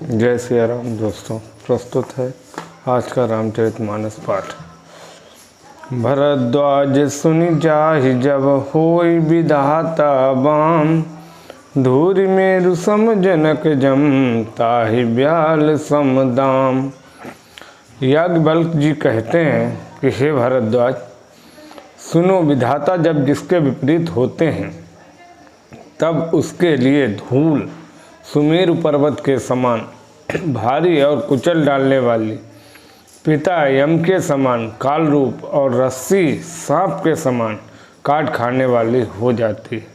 जय सिया राम। दोस्तों, प्रस्तुत है आज का रामचरितमानस पाठ। भरद्वाज सुनि जाहि जब होई विधाता बाम, धूरि मेरु सम जनक जम ताहि ब्याल सम दाम। याज्ञवल्क्य जी कहते हैं कि हे भरद्वाज, सुनो, विधाता जब जिसके विपरीत होते हैं तब उसके लिए धूल सुमेरु पर्वत के समान भारी और कुचल डालने वाली, पिता यम के समान काल रूप और रस्सी सांप के समान काट खाने वाली हो जाती है।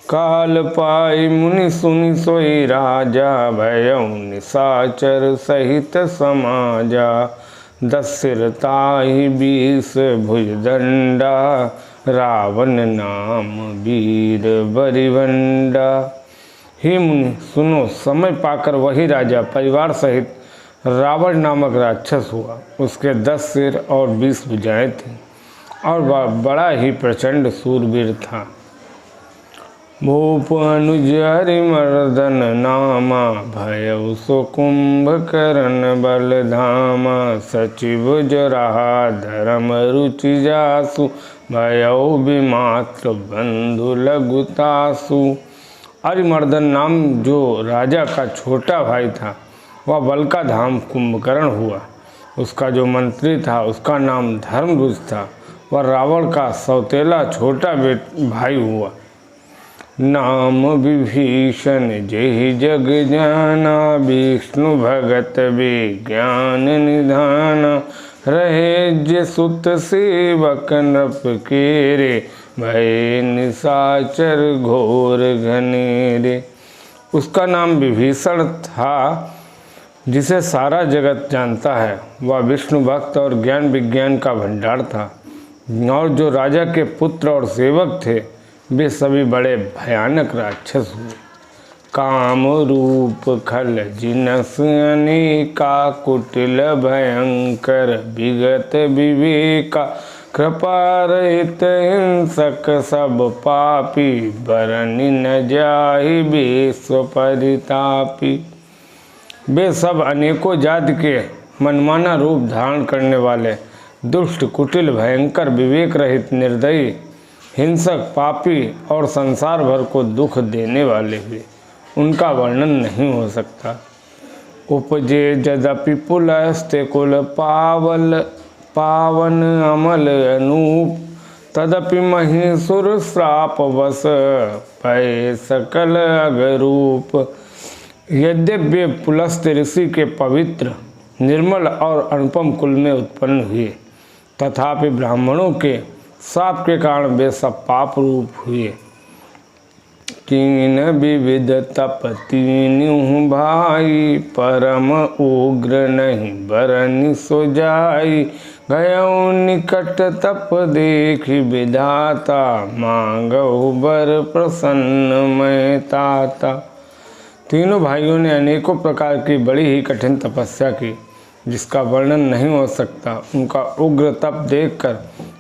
काल पाई मुनि सुनि सोई राजा, भयउ निशाचर सहित समाजा। 10 सिर ताहि 20 भुजदंडा, रावण नाम वीर बरिवंडा। हे मुनि सुनो, समय पाकर वही राजा परिवार सहित रावण नामक राक्षस हुआ। उसके 10 सिर और 20 भुजाएं थीं और वह बड़ा ही प्रचंड शूरवीर था। भूप अनुज हरिमर्दन नामा, भयउ सो कुंभकर्ण बल धामा। सचिव जराहा धर्म रुचि जासु, भयउ विमात्र बंधु लघुतासु। हरिमर्दन नाम जो राजा का छोटा भाई था वह बल का धाम कुंभकर्ण हुआ। उसका जो मंत्री था उसका नाम धर्मरुच था। वह रावण का सौतेला छोटा भाई हुआ। नाम विभीषण जेहि जग जाना, विष्णु भगत विज्ञान निधाना। रहे जे सुत सेवक नृप केरे, भय निशाचर घोर घनेरे। उसका नाम विभीषण था जिसे सारा जगत जानता है। वह विष्णु भक्त और ज्ञान विज्ञान का भंडार था। और जो राजा के पुत्र और सेवक थे वे सभी बड़े भयानक राक्षस हुए। काम रूप खल जिनस अनेका, कुटिल भयंकर विगत विवेका। कृपा रहित हिंसक सब पापी, बरनि न जाहि विश्व परितापी। वे सब अनेकों जाति के मनमाना रूप धारण करने वाले, दुष्ट, कुटिल, भयंकर, विवेक रहित, निर्दयी, हिंसक, पापी और संसार भर को दुख देने वाले हुए। उनका वर्णन नहीं हो सकता। उपजे यद्यपि पुलस्त्य कुल पावन अमल अनूप, तदपि महिषुर श्राप वश पय सकल अगरूप। यद्यपि पुलस्त्य ऋषि के पवित्र, निर्मल और अनुपम कुल में उत्पन्न हुए, तथापि ब्राह्मणों के शाप के कारण वे सब पाप रूप हुए। कीन विविध तप तीन्हु भाई, परम उग्र नहीं बरनि सो जाई। गयउ निकट तप देखि विधाता, मांगउ बर प्रसन्न मैं ताता। तीनों भाइयों ने अनेकों प्रकार की बड़ी ही कठिन तपस्या की जिसका वर्णन नहीं हो सकता। उनका उग्र तप देखकर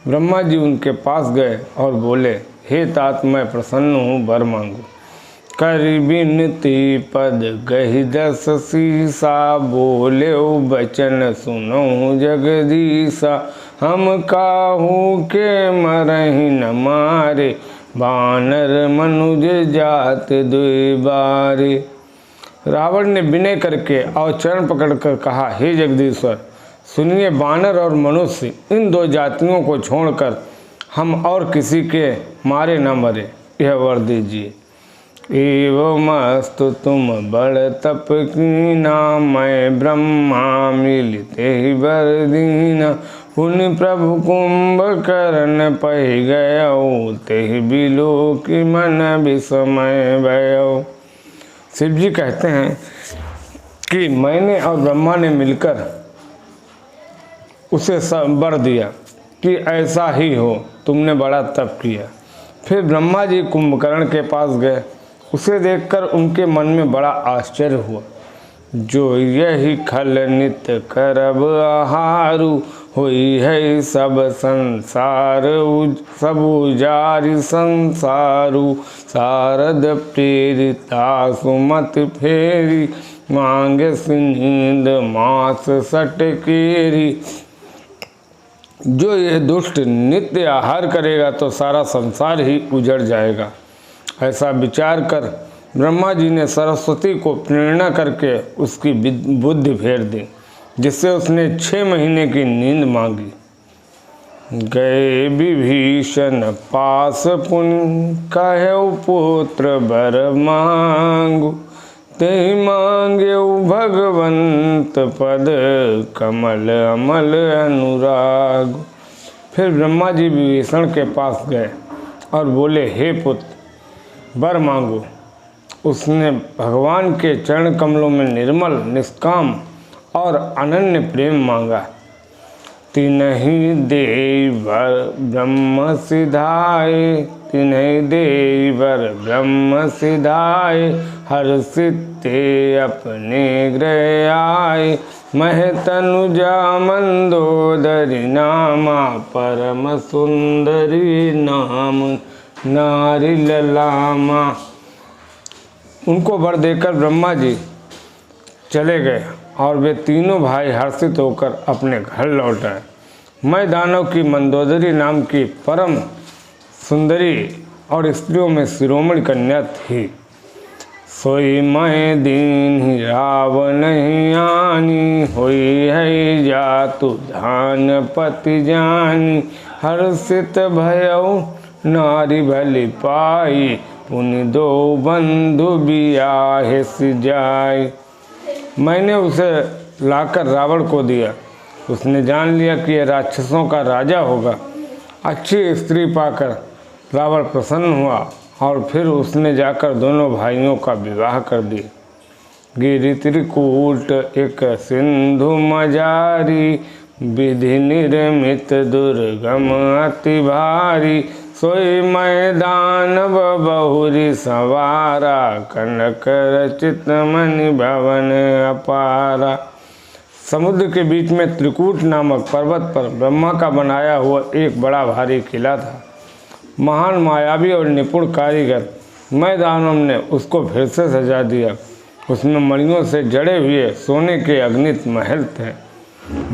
ब्रह्मा जी उनके पास गए और बोले, हे तात, मैं प्रसन्न हूँ, वर मांगो। कर बिनती पद गहि 10 सीसा, बोले बचन सुनो जगदीसा। हम काहू के मरहि न मारे, बानर मनुज जात दुई बारे। रावण ने विनय करके और चरण पकड़कर कहा, हे जगदीश्वर, सुनिए, बानर और मनुष्य इन 2 जातियों को छोड़कर हम और किसी के मारे न मरे, यह वर दीजिए। एवमस्तु तुम बड़ तप कीना, मैं ब्रह्मा मिलते ही वर दीना। पुनि प्रभु कुंभकर्ण पहि गयउ, तेहि बिलोकि मन विस्मय भयउ। शिव जी कहते हैं कि मैंने और ब्रह्मा ने मिलकर उसे वर दिया कि ऐसा ही हो, तुमने बड़ा तप किया। फिर ब्रह्मा जी कुंभकर्ण के पास गए। उसे देखकर उनके मन में बड़ा आश्चर्य हुआ। जो यही खल नित करब आहारु, होई है सब संसार सब उजारि संसारु शारद प्रेरिता सुमत फेरी मांगे नींद मास सटकेरी। जो ये दुष्ट नित्य आहार करेगा तो सारा संसार ही उजड़ जाएगा। ऐसा विचार कर ब्रह्मा जी ने सरस्वती को प्रेरणा करके उसकी बुद्धि फेर दी, जिससे उसने 6 महीने की नींद मांगी। गए विभीषण पास पुनि कहु पुत्र वर मांगु ते मांगे भगवंत पद कमल अमल अनुराग। फिर ब्रह्मा जी विभीषण के पास गए और बोले, हे पुत्र वर मांगो। उसने भगवान के चरण कमलों में निर्मल निष्काम और अनन्य प्रेम मांगा। तिन्हि देवर ब्रह्म सिधाए तिन्हि देवर ब्रह्म सिधाए हर्षिते अपने गृह आए मह तनुजा मंदोदरी नामा परम सुंदरी नाम नारी ललामा। उनको वर देकर ब्रह्मा जी चले गए और वे तीनों भाई हर्षित होकर अपने घर लौट आए। मैं दानव की मंदोदरी नाम की परम सुंदरी और स्त्रियों में शिरोमणि कन्या थी। सोई मैं दीन रावण आनी होई है जातु धान पति जानी हर्षित भयउ नारी भली पाई पुनि दो बंधु बियाहे सिजाई। मैंने उसे लाकर रावण को दिया। उसने जान लिया कि यह राक्षसों का राजा होगा। अच्छी स्त्री पाकर रावण प्रसन्न हुआ और फिर उसने जाकर दोनों भाइयों का विवाह कर दिया। गिरि त्रिकूट एक सिंधु मजारी विधि निर्मित दुर्गम अति भारी सोई मैदान बहुरी सवारा कनक रचित मणि भवन अपारा। समुद्र के बीच में त्रिकूट नामक पर्वत पर ब्रह्मा का बनाया हुआ एक बड़ा भारी किला था। महान मायावी और निपुण कारीगर मैदानों ने उसको फिर से सजा दिया। उसमें मणियों से जड़े हुए सोने के अग्नित महल थे।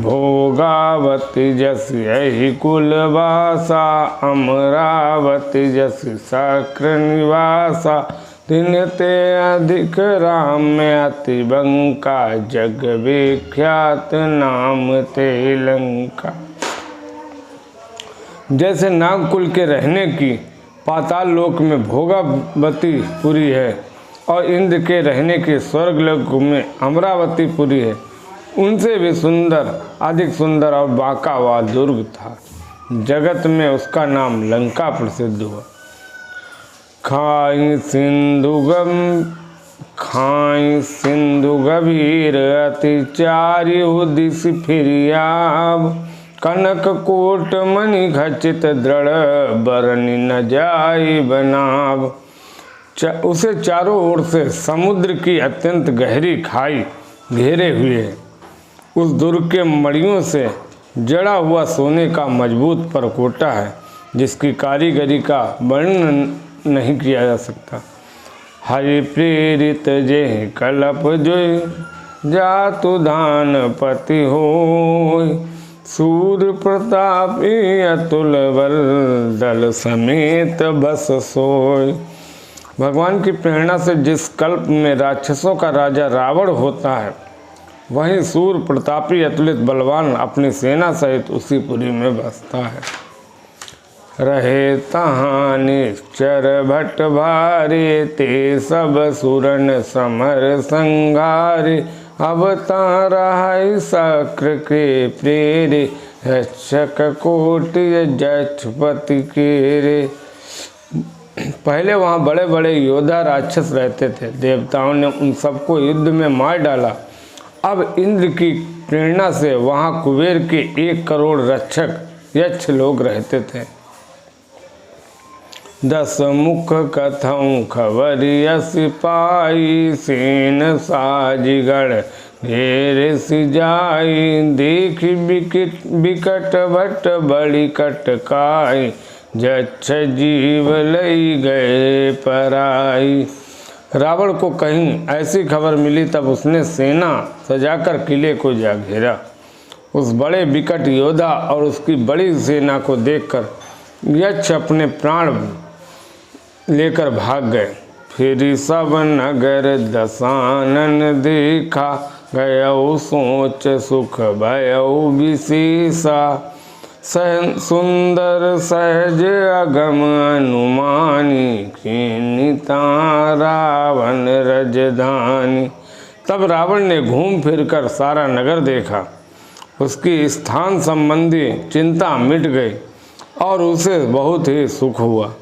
भोगावती जसी यही कुलवासा अमरावती जसी सक्र निवासा दिन ते अधिक राम में अति बंका जग विख्यात नाम ते लंका। जैसे नागकुल के रहने की पाताल लोक में भोगावती पुरी है और इंद्र के रहने के स्वर्ग लोक में अमरावती पुरी है, उनसे भी सुंदर अधिक सुंदर और बांका हुआ दुर्ग था। जगत में उसका नाम लंका प्रसिद्ध हुआ। खाई सिंधु गभीर अति चारि उदिश फिरियाब कनक कोट मणि खचित दृढ़ बरनी न जाई बनाब। उसे चारों ओर से समुद्र की अत्यंत गहरी खाई घेरे हुए है। उस दुर्ग के मणियों से जड़ा हुआ सोने का मजबूत परकोटा है, जिसकी कारीगरी का वर्णन नहीं किया जा सकता। हरि प्रेरित जे कलप जोय जातु धान पति होय सूर प्रतापी अतुल बल दल समेत बस सोय। भगवान की प्रेरणा से जिस कल्प में राक्षसों का राजा रावण होता है, वहीं सूर प्रतापी अतुलित बलवान अपनी सेना सहित उसी पुरी में बसता है। रहे तहाँ निश्चर भट्ट भारे ते सब सुरन समर संघारे अवतार है सक्र के प्रेरे रक्षक कोटि जक्षपति के रे। पहले वहाँ बड़े बड़े योद्धा राक्षस रहते थे। देवताओं ने उन सबको युद्ध में मार डाला। अब इंद्र की प्रेरणा से वहाँ कुबेर के 1 करोड़ रक्षक यक्ष लोग रहते थे। 10 मुख कथौं खबर यस पाई सेन साजिगढ़ हेर सिजाई, देख बिकट भट बड़ी कटकाई, जच्छ जीव लई गए पराई। रावण को कहीं ऐसी खबर मिली, तब उसने सेना सजाकर किले को जा घेरा। उस बड़े विकट योद्धा और उसकी बड़ी सेना को देखकर यक्ष अपने प्राण लेकर भाग गए। फिर सब नगर दशानन देखा, गयौ सोच सुख भयौ विशेषा। सुंदर सहज अगम अनुमानी, कीनिता रावण रजधानी। तब रावण ने घूम फिरकर सारा नगर देखा। उसकी स्थान संबंधी चिंता मिट गई और उसे बहुत ही सुख हुआ।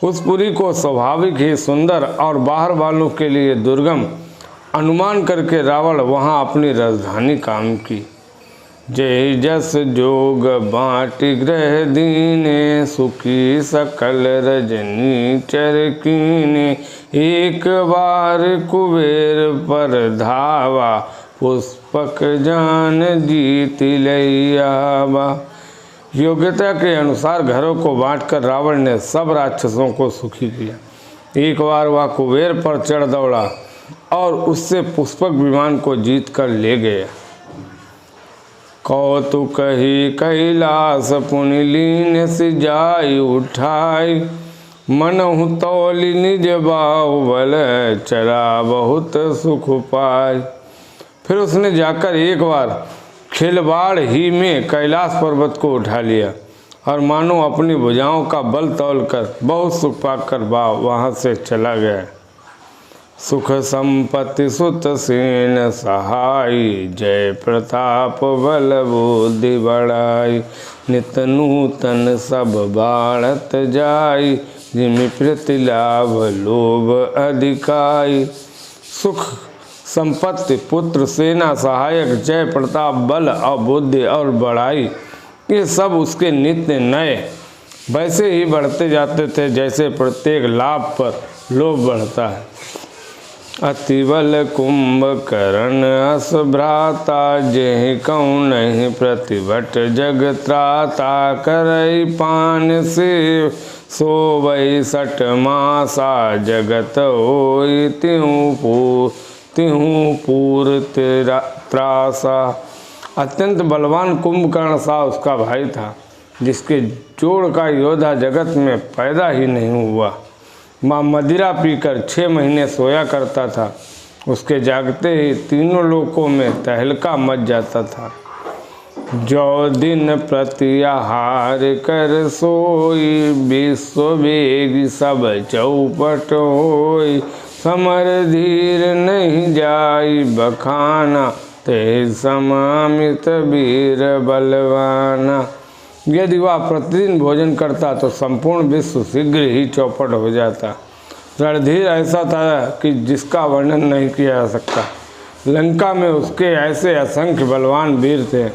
उस पुरी को स्वाभाविक ही सुंदर और बाहर वालों के लिए दुर्गम अनुमान करके रावण वहां अपनी राजधानी काम की। जय जस जोग बाँटि ग्रह दीने, सुखी सकल रजनी चर कीने। एक बार कुबेर पर धावा, पुष्पक जान जीत लैयावा। योग्यता के अनुसार घरों को बांटकर रावण ने सब राक्षसों को सुखी किया। एक बार वह कुबेर पर चढ़ दौड़ा और उससे पुष्पक विमान को जीत कर ले गया। कौतुक ही कैलास पुनि लीन सिजाई उठाई, मनहु तौलि निज बाहुबल, चला बहुत सुख पाई। फिर उसने जाकर एक बार खिलवाड़ ही में कैलाश पर्वत को उठा लिया और मानो अपनी भुजाओं का बल तौलकर बहुत सुख पाकर वहाँ से चला गया। सुख संपत्ति सुत सेन सहाई, जय प्रताप बल बुद्धि बढ़ाई। नित नूतन सब बाढ़त जाई, जिमि प्रति लाभ लोभ अधिकाई। सुख संपत्ति पुत्र सेना सहायक जय प्रताप बल और बुद्धि और बढ़ाई, ये सब उसके नित्य नए वैसे ही बढ़ते जाते थे जैसे प्रत्येक लाभ पर लोभ बढ़ता है। अतिबल कुंभकर्ण अस भ्राता, जेहि कहूँ नहीं प्रतिभट जग त्राता। करई पान से सोवै सठ मासा, जगत होई तिहु पूर त्रासा। अत्यंत बलवान कुंभकर्ण सा उसका भाई था, जिसके जोड़ का योद्धा जगत में पैदा ही नहीं हुआ। माँ मदिरा पीकर 6 महीने सोया करता था। उसके जागते ही तीनों लोकों में तहलका मच जाता था। जो दिन प्रति आहार कर सोई, विश्व वेग सब चौपट होई। समर धीर नहीं जाई बखाना, ते समामित वीर बलवाना। यदि वह प्रतिदिन भोजन करता तो संपूर्ण विश्व शीघ्र ही चौपट हो जाता। रणधीर ऐसा था कि जिसका वर्णन नहीं किया जा सकता। लंका में उसके ऐसे असंख्य बलवान वीर थे।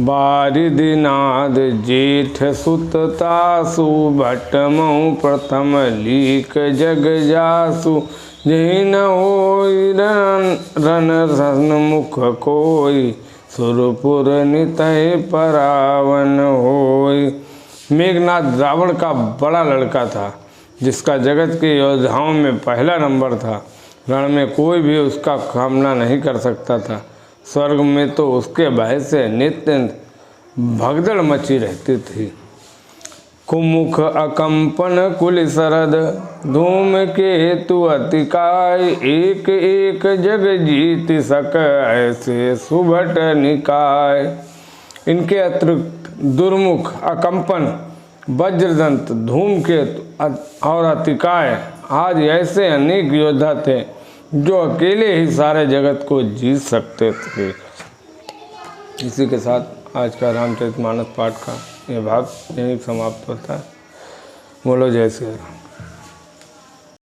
बारिदिनाद जेठ सुत तासु, भट्टमऊ प्रथम लीक जग जासु। जहि न होई रन सन्मुख कोई, सुरपुर नितहि परावन होई। मेघनाथ रावण का बड़ा लड़का था, जिसका जगत के योद्धाओं में पहला नंबर था। रण में कोई भी उसका सामना नहीं कर सकता था। स्वर्ग में तो उसके भय से नित्य भगदड़ मची रहती थी। कुमुख अकंपन कुल सरद, धूम के हेतु अतिकाय। एक एक जग जीत सक ऐसे सुभट निकाय। इनके अतिरिक्त दुर्मुख, अकंपन, वज्रदंत, धूमकेतु और अतिकाय आज ऐसे अनेक योद्धा थे जो अकेले ही सारे जगत को जीत सकते थे। इसी के साथ आज का रामचरितमानस पाठ का यह भाग यहीं समाप्त होता है। बोलो जय श्री राम।